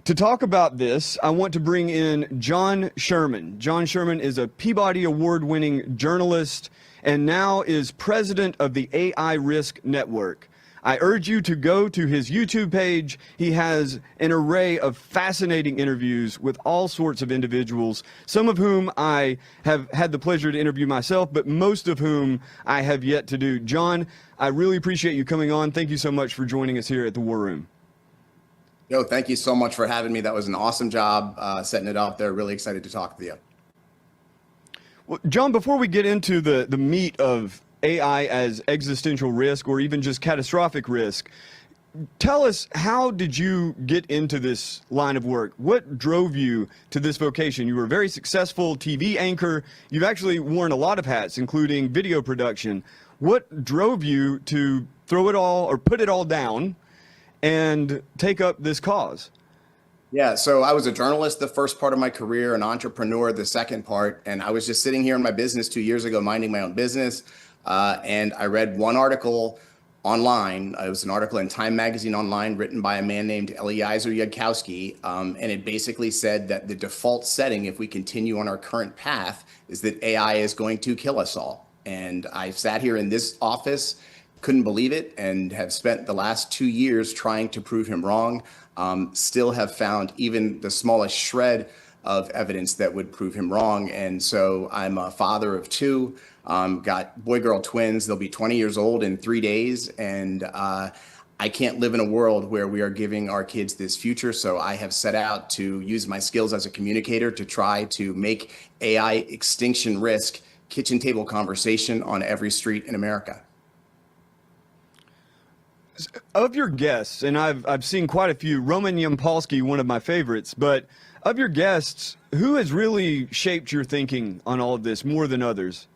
To talk about this, I want to bring in John Sherman. John Sherman is a Peabody Award-winning journalist and now is president of the AI Risk Network. I urge you to go to his YouTube page. He has an array of fascinating interviews with all sorts of individuals, some of whom I have had the pleasure to interview myself, but most of whom I have yet to do. John, I really appreciate you coming on. Thank you so much for joining us here at the War Room. Yo, thank you so much for having me. That was an awesome job setting it up there. Really excited to talk with you. Well, John, before we get into the meat of AI as existential risk or even just catastrophic risk, tell us, how did you get into this line of work? What drove you to this vocation? You were a very successful TV anchor. You've actually worn a lot of hats, including video production. What drove you to throw it all or put it all down and take up this cause? Yeah, so I was a journalist the first part of my career, an entrepreneur the second part, and I was just sitting here in my business 2 years ago, minding my own business, and I read one article online. It was an article in Time Magazine online written by a man named Eliezer Yudkowsky, and it basically said that the default setting, if we continue on our current path, is that AI is going to kill us all. And I sat here in this office, couldn't believe it, and have spent the last 2 years trying to prove him wrong. Still have found even the smallest shred of evidence that would prove him wrong. And so I'm a father of two, got boy-girl twins. They'll be 20 years old in 3 days. And I can't live in a world where we are giving our kids this future. So I have set out to use my skills as a communicator to try to make AI extinction risk kitchen table conversation on every street in America. Of your guests, and I've seen quite a few, Roman Yampolsky, one of my favorites, but of your guests, who has really shaped your thinking on all of this more than others?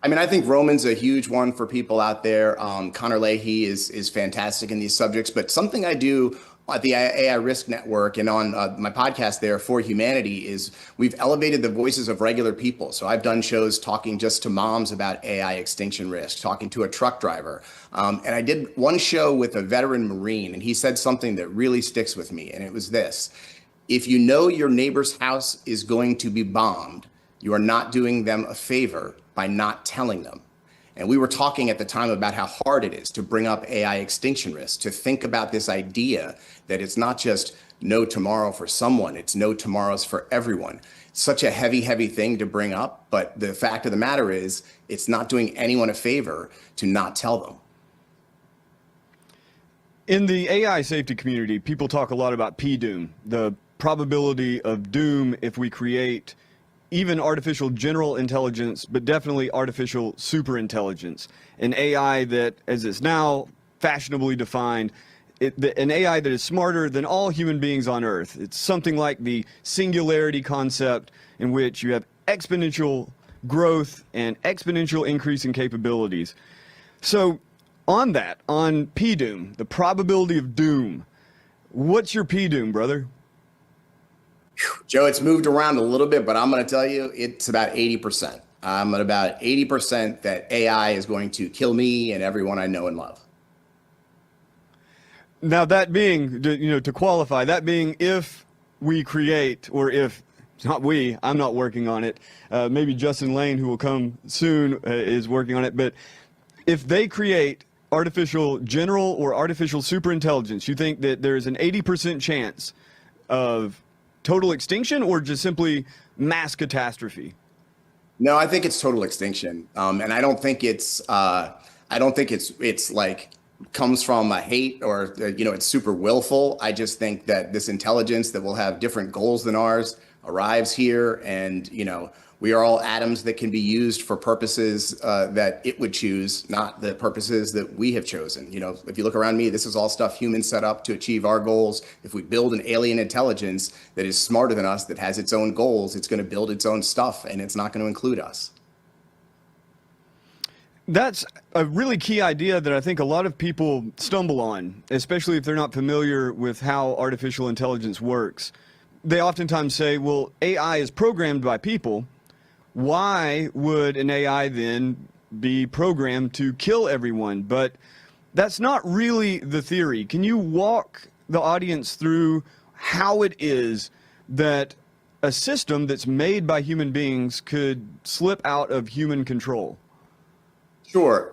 I mean, I think Roman's a huge one for people out there. Connor Leahy is fantastic in these subjects, but something I do at the AI Risk Network and on my podcast there, For Humanity, is we've elevated the voices of regular people. So I've done shows talking just to moms about AI extinction risk, talking to a truck driver. And I did one show with a veteran Marine, and he said something that really sticks with me. And it was this: if you know your neighbor's house is going to be bombed, you are not doing them a favor by not telling them. And we were talking at the time about how hard it is to bring up AI extinction risk, to think about this idea that it's not just no tomorrow for someone, it's no tomorrows for everyone. It's such a heavy, heavy thing to bring up, but the fact of the matter is it's not doing anyone a favor to not tell them. In the AI safety community, people talk a lot about P-doom, the probability of doom if we create even artificial general intelligence, but definitely artificial superintelligence. An AI that, as it's now fashionably defined, an AI that is smarter than all human beings on Earth. It's something like the singularity concept, in which you have exponential growth and exponential increase in capabilities. So on that, on P-doom, the probability of doom, what's your P-doom, brother? Joe, it's moved around a little bit, but I'm going to tell you it's about 80%. I'm at about 80% that AI is going to kill me and everyone I know and love. Now, that being, to qualify, that being if we create, or if not we, I'm not working on it, maybe Justin Lane, who will come soon, is working on it, but if they create artificial general or artificial superintelligence, you think that there's an 80% chance of total extinction, or just simply mass catastrophe? No, I think it's total extinction, and I don't think it's like comes from a hate or it's super willful. I just think that this intelligence that will have different goals than ours arrives here, and we are all atoms that can be used for purposes that it would choose, not the purposes that we have chosen. If you look around me, this is all stuff humans set up to achieve our goals. If we build an alien intelligence that is smarter than us, that has its own goals, it's going to build its own stuff, and it's not going to include us. That's a really key idea that I think a lot of people stumble on, especially if they're not familiar with how artificial intelligence works. They oftentimes say, well, AI is programmed by people. Why would an AI then be programmed to kill everyone? But that's not really the theory. Can you walk the audience through how it is that a system that's made by human beings could slip out of human control? Sure.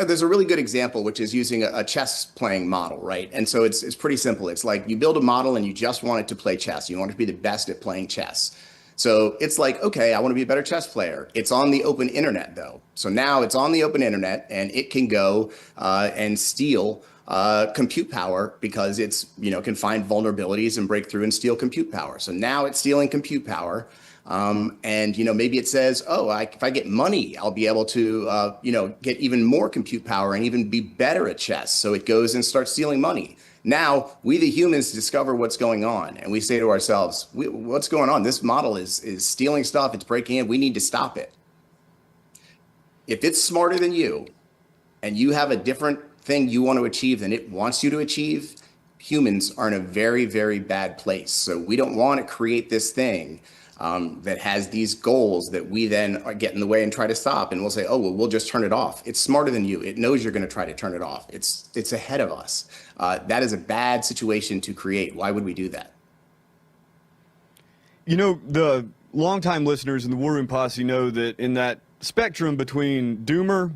There's a really good example, which is using a chess playing model, right? And so it's pretty simple. It's like you build a model and you just want it to play chess. You want it to be the best at playing chess. So it's like, okay, I want to be a better chess player. It's on the open internet, though. So now it's on the open internet, and it can go and steal compute power because it's, can find vulnerabilities and break through and steal compute power. So now it's stealing compute power. And maybe it says, oh, if I get money, I'll be able to, get even more compute power and even be better at chess. So it goes and starts stealing money. Now we, the humans, discover what's going on, and we say to ourselves, what's going on? This model is stealing stuff. It's breaking in. We need to stop it. If it's smarter than you and you have a different thing you want to achieve than it wants you to achieve, humans are in a very, very bad place. So we don't want to create this thing that has these goals that we then get in the way and try to stop. And we'll say, oh, well, we'll just turn it off. It's smarter than you. It knows you're going to try to turn it off. It's ahead of us. That is a bad situation to create. Why would we do that? The longtime listeners in the War Room Posse know that in that spectrum between doomer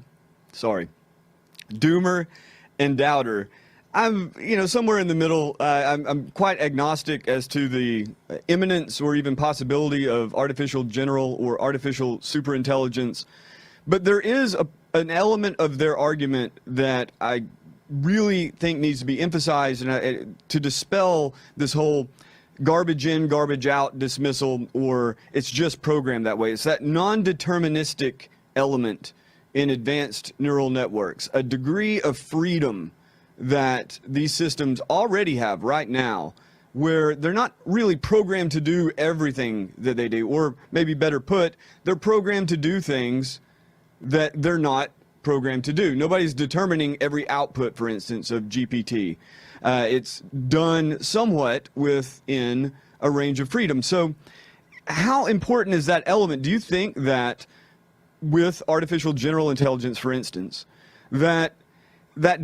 and doubter, I'm, somewhere in the middle. I'm quite agnostic as to the imminence or even possibility of artificial general or artificial superintelligence. But there is an element of their argument that I really think needs to be emphasized and to dispel this whole garbage in, garbage out dismissal, or it's just programmed that way. It's that non-deterministic element in advanced neural networks, a degree of freedom that these systems already have right now, where they're not really programmed to do everything that they do, or maybe better put, they're programmed to do things that they're not programmed to do. Nobody's determining every output, for instance, of GPT. It's done somewhat within a range of freedom. So how important is that element? Do you think that with artificial general intelligence, for instance, that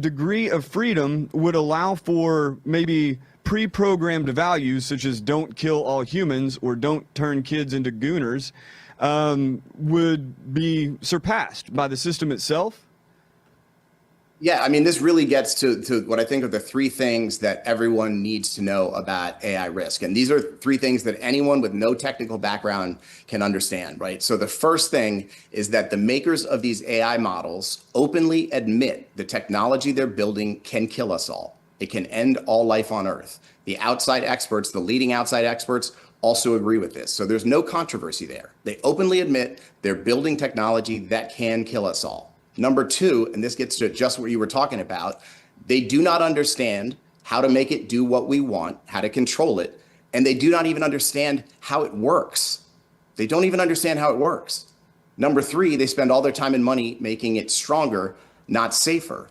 degree of freedom would allow for maybe pre-programmed values such as don't kill all humans or don't turn kids into gooners would be surpassed by the system itself? Yeah, I mean, this really gets to what I think are the three things that everyone needs to know about AI risk. And these are three things that anyone with no technical background can understand, right? So the first thing is that the makers of these AI models openly admit the technology they're building can kill us all. It can end all life on Earth. The outside experts, the leading outside experts, also agree with this. So there's no controversy there. They openly admit they're building technology that can kill us all. Number two, and this gets to just what you were talking about, they do not understand how to make it do what we want, how to control it, and they do not even understand how it works. They don't even understand how it works. Number three, they spend all their time and money making it stronger, not safer.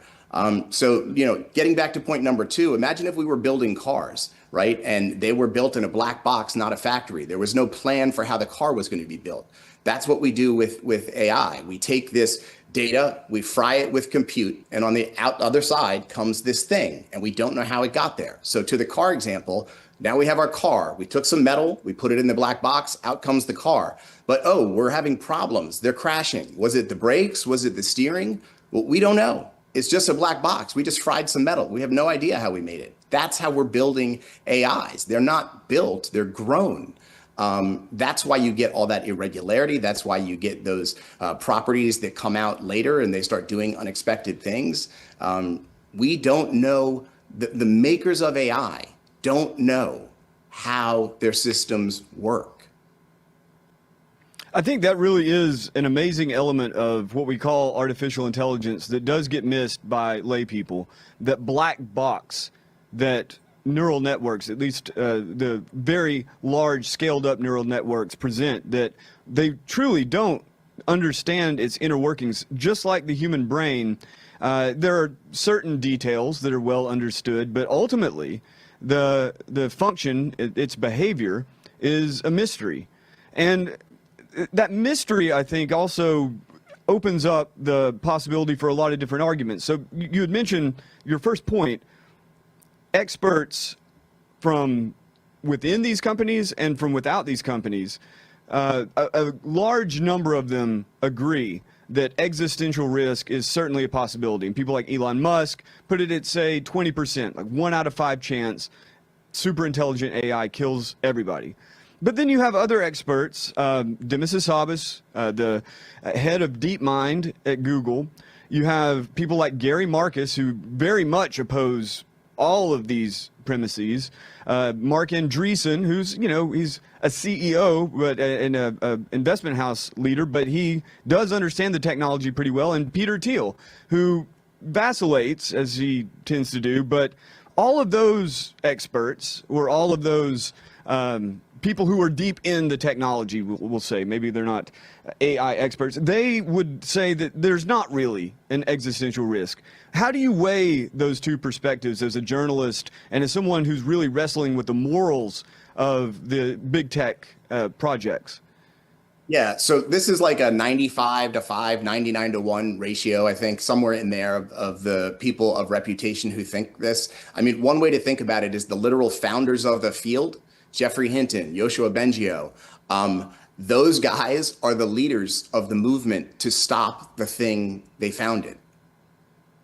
So, getting back to point number two, imagine if we were building cars, right? And they were built in a black box, not a factory. There was no plan for how the car was going to be built. That's what we do with AI. We take this data, we fry it with compute, and on the other side comes this thing, and we don't know how it got there. So to the car example, now we have our car. We took some metal, we put it in the black box, out comes the car. But we're having problems. They're crashing. Was it the brakes? Was it the steering? Well, we don't know. It's just a black box. We just fried some metal. We have no idea how we made it. That's how we're building AIs. They're not built, they're grown. That's why you get all that irregularity. That's why you get those properties that come out later and they start doing unexpected things. We don't know, the makers of AI don't know how their systems work. I think that really is an amazing element of what we call artificial intelligence that does get missed by lay people. That black box that neural networks, at least the very large scaled up neural networks present, that they truly don't understand its inner workings. Just like the human brain, there are certain details that are well understood, but ultimately the function, its behavior, is a mystery. And that mystery, I think, also opens up the possibility for a lot of different arguments. So you had mentioned your first point, experts from within these companies and from without these companies, a large number of them agree that existential risk is certainly a possibility. And people like Elon Musk put it at, say, 20%, like 1 out of 5 chance super intelligent AI kills everybody. But then you have other experts, Demis Hassabis, the head of DeepMind at Google. You have people like Gary Marcus, who very much oppose all of these premises. Mark Andreessen, who's, he's a CEO, but and a investment house leader, but he does understand the technology pretty well. And Peter Thiel, who vacillates, as he tends to do, but all of those experts, or all of those people who are deep in the technology, we'll say, maybe they're not AI experts, they would say that there's not really an existential risk. How do you weigh those two perspectives as a journalist and as someone who's really wrestling with the morals of the big tech projects? Yeah, so this is like a 95 to 5, 99 to 1 ratio, I think, somewhere in there of the people of reputation who think this. I mean, one way to think about it is the literal founders of the field, Jeffrey Hinton, Yoshua Bengio. Those guys are the leaders of the movement to stop the thing they founded.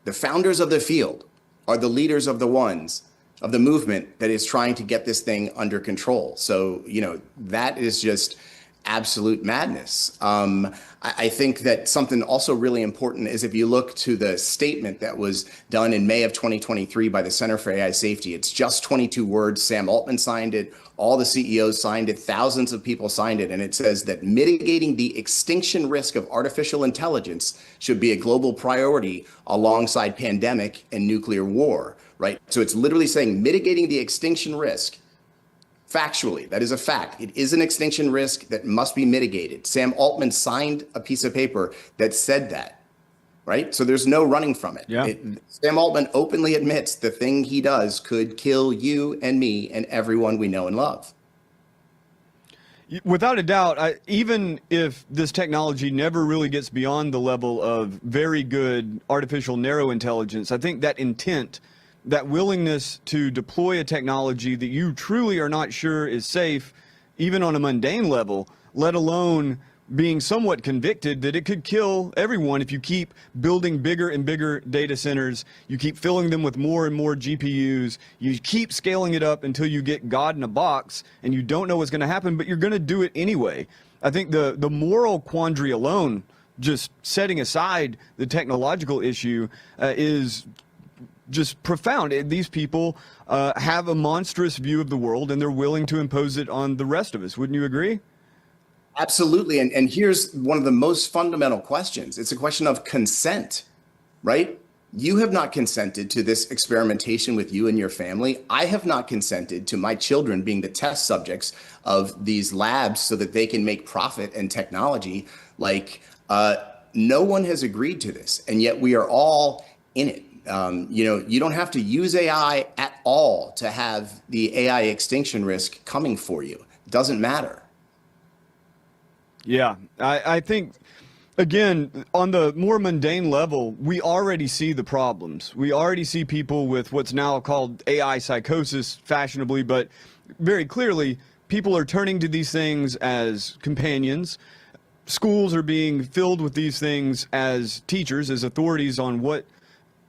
The founders of the field are the leaders of the movement that is trying to get this thing under control. So, that is just absolute madness. I think that something also really important is if you look to the statement that was done in May of 2023 by the Center for AI Safety, it's just 22 words. Sam Altman signed it. All the CEOs signed it. Thousands of people signed it. And it says that mitigating the extinction risk of artificial intelligence should be a global priority alongside pandemic and nuclear war, right? So it's literally saying mitigating the extinction risk. Factually, that is a fact. It is an extinction risk that must be mitigated. Sam Altman signed a piece of paper that said that, right? So there's no running from it. Yeah. Sam Altman openly admits the thing he does could kill you and me and everyone we know and love. Without a doubt, even if this technology never really gets beyond the level of very good artificial narrow intelligence, I think that intent, that willingness to deploy a technology that you truly are not sure is safe, even on a mundane level, let alone being somewhat convicted that it could kill everyone if you keep building bigger and bigger data centers, you keep filling them with more and more GPUs, you keep scaling it up until you get God in a box and you don't know what's going to happen, but you're going to do it anyway. I think the moral quandary alone, just setting aside the technological issue, is just profound. These people have a monstrous view of the world and they're willing to impose it on the rest of us. Wouldn't you agree? Absolutely. And here's one of the most fundamental questions. It's a question of consent, right? You have not consented to this experimentation with you and your family. I have not consented to my children being the test subjects of these labs so that they can make profit and technology. No one has agreed to this, and yet we are all in it. You don't have to use AI at all to have the AI extinction risk coming for you. It doesn't matter. Yeah, I think, again, on the more mundane level, we already see the problems. We already see people with what's now called AI psychosis fashionably, but very clearly, people are turning to these things as companions. Schools are being filled with these things as teachers, as authorities on what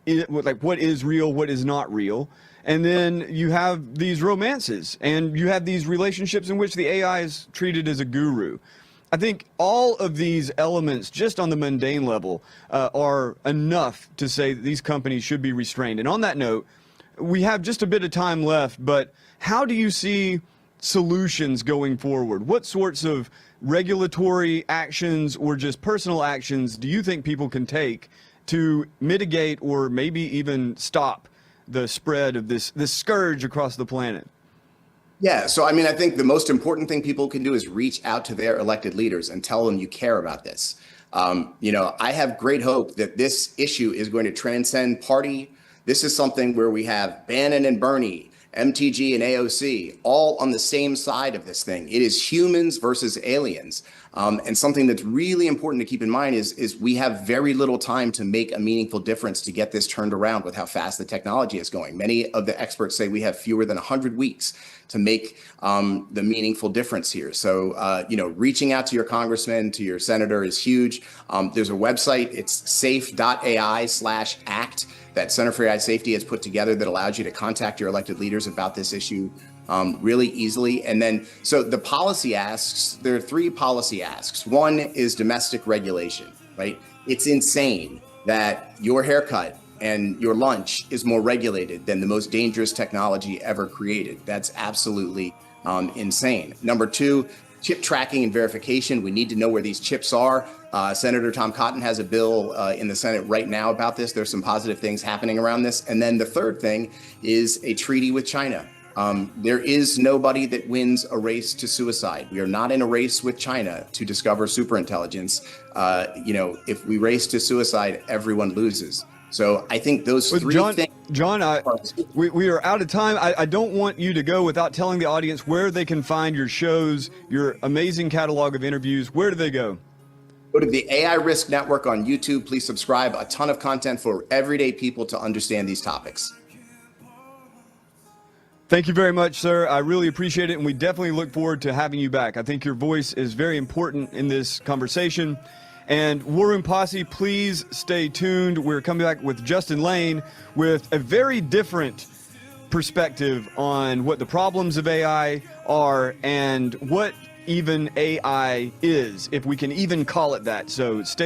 is real, what is not real. And then you have these romances and you have these relationships in which the AI is treated as a guru. I think all of these elements, just on the mundane level, are enough to say that these companies should be restrained. And on that note, we have just a bit of time left, but how do you see solutions going forward? What sorts of regulatory actions or just personal actions do you think people can take to mitigate or maybe even stop the spread of this scourge across the planet? Yeah, so I think the most important thing people can do is reach out to their elected leaders and tell them you care about this. I have great hope that this issue is going to transcend party. This is something where we have Bannon and Bernie MTG and AOC, all on the same side of this thing. It is humans versus aliens. And something that's really important to keep in mind is we have very little time to make a meaningful difference to get this turned around with how fast the technology is going. Many of the experts say we have fewer than 100 weeks to make the meaningful difference here. So, reaching out to your congressman, to your senator is huge. There's a website, it's safe.ai/act that Center for AI Safety has put together that allows you to contact your elected leaders about this issue really easily. And then, so the policy asks, there are 3 policy asks. One is domestic regulation, right? It's insane that your haircut and your lunch is more regulated than the most dangerous technology ever created. That's absolutely insane. Number 2, chip tracking and verification. We need to know where these chips are. Senator Tom Cotton has a bill in the Senate right now about this. There's some positive things happening around this. And then the third thing is a treaty with China. There is nobody that wins a race to suicide. We are not in a race with China to discover superintelligence. If we race to suicide, everyone loses. So I think those 3 things. John, we are out of time. I don't want you to go without telling the audience where they can find your shows, your amazing catalog of interviews. Where do they go? Go to the AI Risk Network on YouTube. Please subscribe. A ton of content for everyday people to understand these topics. Thank you very much, sir. I really appreciate it, and we definitely look forward to having you back. I think your voice is very important in this conversation. And War Room Posse, please stay tuned. We're coming back with Justin Lane with a very different perspective on what the problems of AI are and what even AI is, if we can even call it that. So stay